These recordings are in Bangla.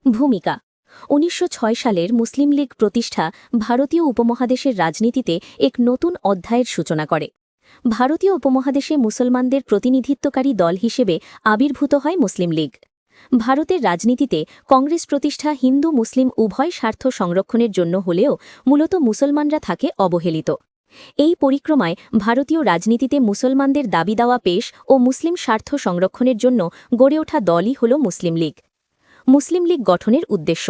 ভূমিকা ১৯০৬ সালের মুসলিম লীগ প্রতিষ্ঠা ভারতীয় উপমহাদেশের রাজনীতিতে এক নতুন অধ্যায়ের সূচনা করে। ভারতীয় উপমহাদেশে মুসলমানদের প্রতিনিধিত্বকারী দল হিসেবে আবির্ভূত হয় মুসলিম লীগ। ভারতের রাজনীতিতে কংগ্রেস প্রতিষ্ঠা হিন্দু মুসলিম উভয় স্বার্থ সংরক্ষণের জন্য হলেও মূলত মুসলমানরা থাকে অবহেলিত। এই পরিক্রমায় ভারতীয় রাজনীতিতে মুসলমানদের দাবি দেওয়া পেশ ও মুসলিম স্বার্থ সংরক্ষণের জন্য গড়ে ওঠা দলই হল মুসলিম লীগ। মুসলিম লীগ গঠনের উদ্দেশ্য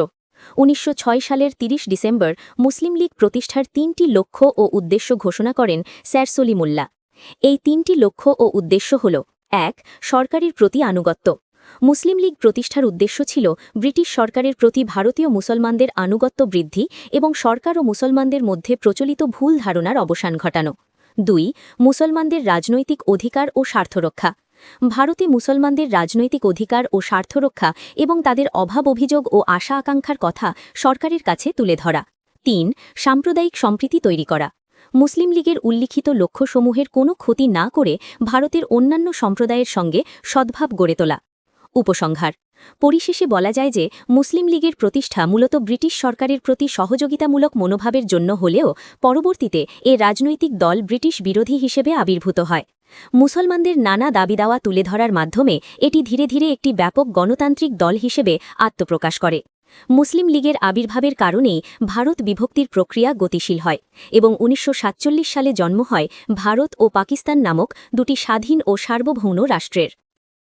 ১৯০৬ সালের ৩০ ডিসেম্বর মুসলিম লীগ প্রতিষ্ঠার ৩টি লক্ষ্য ও উদ্দেশ্য ঘোষণা করেন স্যার সলিমুল্লাহ। এই ৩টি লক্ষ্য ও উদ্দেশ্য হল: ১. সরকারের প্রতি আনুগত্য। মুসলিম লীগ প্রতিষ্ঠার উদ্দেশ্য ছিল ব্রিটিশ সরকারের প্রতি ভারতীয় মুসলমানদের আনুগত্য বৃদ্ধি এবং সরকার ও মুসলমানদের মধ্যে প্রচলিত ভুল ধারণার অবসান ঘটানো। ২. মুসলমানদের রাজনৈতিক অধিকার ও স্বার্থরক্ষা। ভারতে মুসলমানদের রাজনৈতিক অধিকার ও স্বার্থরক্ষা এবং তাদের অভাব অভিযোগ ও আশা আকাঙ্ক্ষার কথা সরকারের কাছে তুলে ধরা। ৩. সাম্প্রদায়িক সম্প্রীতি তৈরি করা। মুসলিম লীগের উল্লিখিত লক্ষ্যসমূহের কোনো ক্ষতি না করে ভারতের অন্যান্য সম্প্রদায়ের সঙ্গে সদ্ভাব গড়ে তোলা। উপসংহার: পরিশেষে বলা যায় যে মুসলিম লীগের প্রতিষ্ঠা মূলত ব্রিটিশ সরকারের প্রতি সহযোগিতামূলক মনোভাবের জন্য হলেও পরবর্তীতে এ রাজনৈতিক দল ব্রিটিশ বিরোধী হিসেবে আবির্ভূত হয়। মুসলমানদের নানা দাবি দাওয়া তুলে ধরার মাধ্যমে এটি ধীরে ধীরে একটি ব্যাপক গণতান্ত্রিক দল হিসেবে আত্মপ্রকাশ করে। মুসলিম লীগের আবির্ভাবের কারণেই ভারত বিভক্তির প্রক্রিয়া গতিশীল হয় এবং ১৯৪৭ সালে জন্ম হয় ভারত ও পাকিস্তান নামক দুটি স্বাধীন ও সার্বভৌম রাষ্ট্রের।